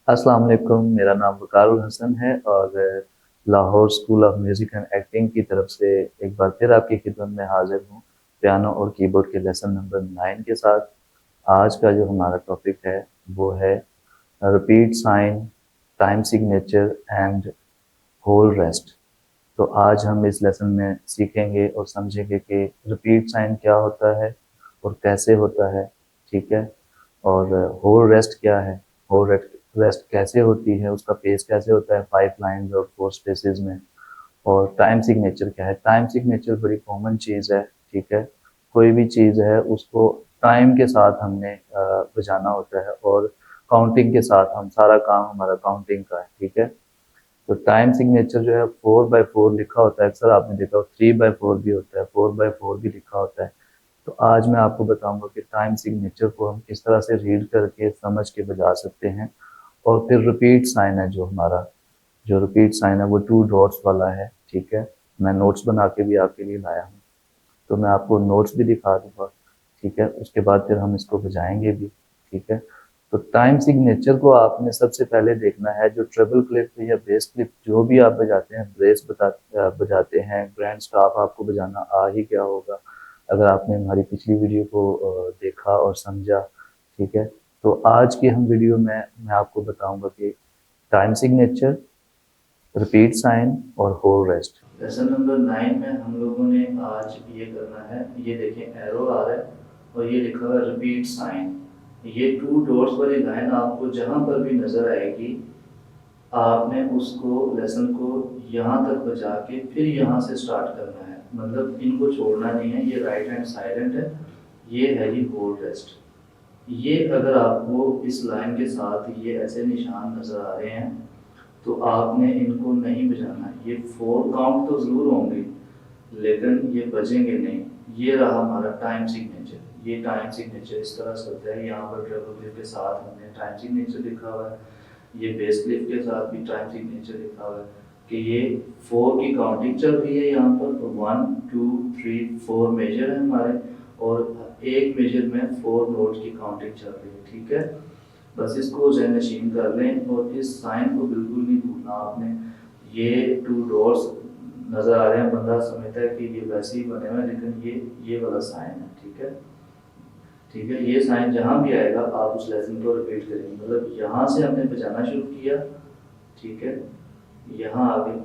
अस्सलाम वालेकुम। मेरा नाम वकारुल हसन है और Lahore school of music and acting की तरफ से एक बार फिर आपकी खिदमत में हाजिर हूँ पियानो और कीबोर्ड के लेसन नंबर 9 के साथ। आज का जो हमारा टॉपिक है वो है repeat sign, time signature and whole rest. तो आज हम इस लेसन में सीखेंगे और समझेंगे कि रिपीट साइन क्या होता है और कैसे होता है, ठीक है। और होल रेस्ट क्या है, होल रेस्ट कैसे होती है, उसका पेस कैसे होता है 5 लाइन्स और 4 स्पेसेस में। और टाइम सिग्नेचर क्या है। टाइम सिग्नेचर बड़ी कॉमन चीज़ है, ठीक है। कोई भी चीज़ है उसको टाइम के साथ हमने बजाना होता है और काउंटिंग के साथ हम सारा काम हमारा काउंटिंग का है, ठीक है। तो टाइम सिग्नेचर जो है 4/4 लिखा होता है, अक्सर आपने देखा हो 3/4 भी होता है, 4/4 भी लिखा होता है। तो आज मैं आपको बताऊंगा कि टाइम सिग्नेचर को हम किस तरह से रीड करके समझ के बजा सकते हैं। और फिर रिपीट साइन है जो हमारा, जो रिपीट साइन है वो 2 डॉट्स वाला है, ठीक है। मैं नोट्स बना के भी आपके लिए लाया हूँ, तो मैं आपको नोट्स भी दिखा दूंगा, ठीक है। उसके बाद फिर हम इसको बजाएंगे भी, ठीक है। तो टाइम सिग्नेचर को आपने सबसे पहले देखना है, जो ट्रेबल क्लिप या बेस क्लिप जो भी आप बजाते हैं, बजाते हैं, ग्रैंड स्टाफ आपको बजाना आ ही गया होगा अगर आपने हमारी पिछली वीडियो को देखा और समझा, ठीक है। तो आज की हम वीडियो में मैं आपको बताऊंगा कि टाइम सिग्नेचर, रिपीट साइन और होल रेस्ट। लेसन नंबर 9 में हम लोगों ने आज ये करना है। ये देखें एरो आ रहा है और ये लिखा हुआ है रिपीट साइन। ये 2 डॉट्स वाली लाइन आपको जहां पर भी नजर आएगी, आपने उसको लेसन को यहाँ तक बजा के फिर यहाँ से स्टार्ट करना है, मतलब इनको छोड़ना नहीं है। ये राइट हैंड साइलेंट है, ये है जी होल रेस्ट। ये अगर आपको इस लाइन के साथ ये ऐसे निशान नजर आ रहे हैं तो आपने इनको नहीं बजाना है। ये 4 काउंट तो जरूर होंगे लेकिन ये बजेंगे नहीं। ये रहा हमारा टाइम सिग्नेचर। ये टाइम सिग्नेचर इस तरह से होता है। यहाँ पर ट्रेबल क्लिप के साथ हमने टाइम सिग्नेचर लिखा हुआ है, ये बेस क्लिप के साथ भी टाइम सिग्नेचर लिखा हुआ है कि ये 4 की काउंटिंग चल रही है। यहाँ पर 1 2 3 4 मेजर है हमारे और एक मेजर में 4 नोट की काउंटिंग चल रही है, ठीक है। बस इसको ज़हन-नशीन कर लें और इस साइन को बिल्कुल नहीं भूलना आपने। ये 2 डॉट्स नज़र आ रहे हैं, बंदा समझता है कि ये वैसे ही बने हुए हैं, लेकिन ये वाला साइन है, ठीक है। ठीक है, ये साइन जहाँ भी आएगा आप उस लेसन को रिपीट करेंगे। मतलब यहाँ से हमने बजाना शुरू किया, ठीक है, यहाँ आ गए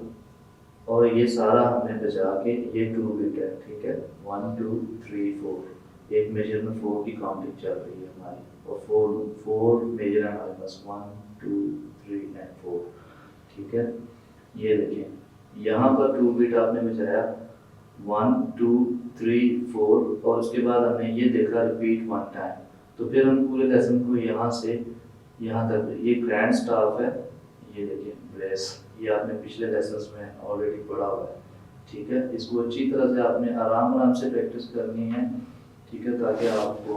और ये सारा हमने बजा के ये 2 बिट है, ठीक है। 1 2 3 4 एक मेजर में 4 की काउंटिंग चल रही है हमारी और 4 मेजर है हमारे पास, 1 2 3 एंड 4, ठीक है। ये देखिए यहाँ पर 2 बिट आपने बजाया 1 2 3 4 और उसके बाद हमने ये देखा रिपीट 1 टाइम। तो फिर हम पूरे लेसन को यहाँ से यहाँ तक, ये ग्रैंड स्टाफ है, ये देखिए ब्रेस, ये आपने पिछले लेसन्स में ऑलरेडी पढ़ा हुआ है, ठीक है। इसको अच्छी तरह से आपने आराम आराम से प्रैक्टिस करनी है, ठीक है, ताकि आपको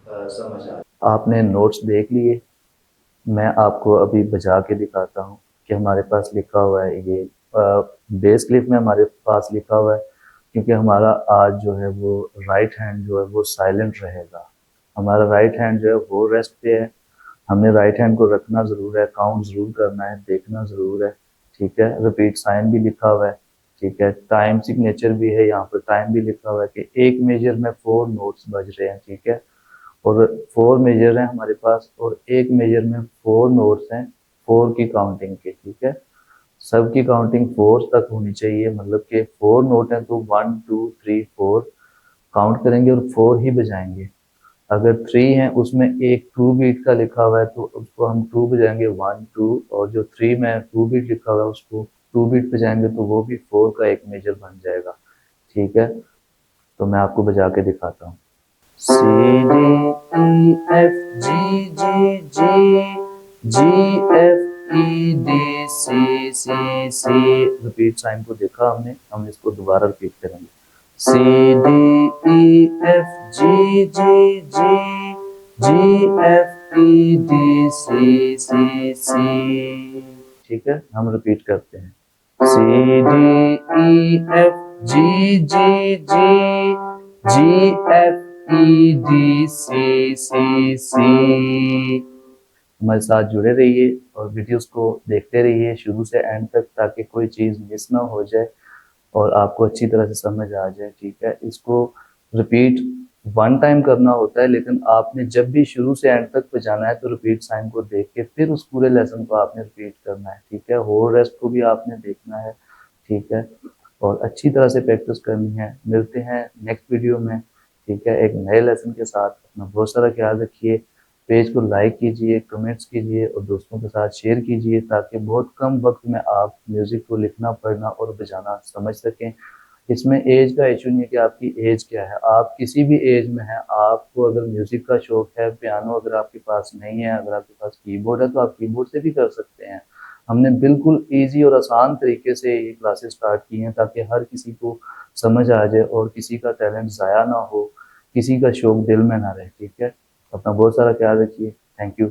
समझ आ जाए। आपने नोट्स देख लिए, मैं आपको अभी बजा के दिखाता हूँ कि हमारे पास लिखा हुआ है ये बेस क्लिप में हमारे पास लिखा हुआ है, क्योंकि हमारा आज जो है वो राइट हैंड जो है वो साइलेंट रहेगा। हमारा राइट हैंड जो है वो रेस्ट पे है। हमने राइट हैंड को रखना ज़रूर है, काउंट ज़रूर करना है, देखना ज़रूर है, ठीक है। रिपीट साइन भी लिखा हुआ है, ठीक है। टाइम सिग्नेचर भी है, यहाँ पर टाइम भी लिखा हुआ है कि एक मेजर में 4 नोट्स बज रहे हैं, ठीक है। और 4 मेजर हैं हमारे पास और एक मेजर में 4 नोट्स हैं, 4 की काउंटिंग के, ठीक है। सबकी काउंटिंग 4 तक होनी चाहिए, मतलब कि 4 नोट हैं तो 1 2 3 4 काउंट करेंगे और 4 ही बजाएंगे। अगर 3 है उसमें एक 2 बीट का लिखा हुआ है तो उसको हम 2 बजाएंगे 1 2, और जो 3 में 2 बीट लिखा हुआ है उसको 2 बीट बजाएंगे तो वो भी 4 का एक मेजर बन जाएगा, ठीक है। तो मैं आपको बजा के दिखाता हूँ। C D E F G G G repeat sign को देखा हमने, हम इसको दोबारा रिपीट करेंगे। C D E F G G G ठीक है, हम रिपीट करते हैं। C D E F G G G G F E D C C C। हमारे साथ जुड़े रहिए और वीडियोस को देखते रहिए शुरू से एंड तक, ताकि कोई चीज़ मिस ना हो जाए और आपको अच्छी तरह से समझ आ जाए। ठीक है, इसको रिपीट वन टाइम करना होता है, लेकिन आपने जब भी शुरू से एंड तक पे जाना है तो रिपीट साइन को देख के फिर उस पूरे लेसन को आपने रिपीट करना है। ठीक है, होल रेस्ट को भी आपने देखना है। ठीक है, और अच्छी तरह से प्रैक्टिस करनी है। मिलते हैं नेक्स्ट वीडियो में। ठीक है, एक नए लेसन के साथ। अपना बहुत सारा ख्याल रखिए। पेज को लाइक कीजिए, कमेंट्स कीजिए और दोस्तों के साथ शेयर कीजिए, ताकि बहुत कम वक्त में आप म्यूज़िक को लिखना, पढ़ना और बजाना समझ सकें। इसमें एज का इशू नहीं है कि आपकी एज क्या है, आप किसी भी एज में हैं। आपको अगर म्यूज़िक का शौक है, पियानो अगर आपके पास नहीं है, अगर आपके पास कीबोर्ड है, तो आप कीबोर्ड से भी कर सकते हैं। हमने बिल्कुल ईज़ी और आसान तरीके से ये क्लासेस स्टार्ट की हैं, ताकि हर किसी को समझ आ जाए और किसी का टैलेंट ज़ाया ना हो, किसी का शौक दिल में ना रहे। ठीक है? अपना बहुत सारा ख्याल रखिए। Thank you.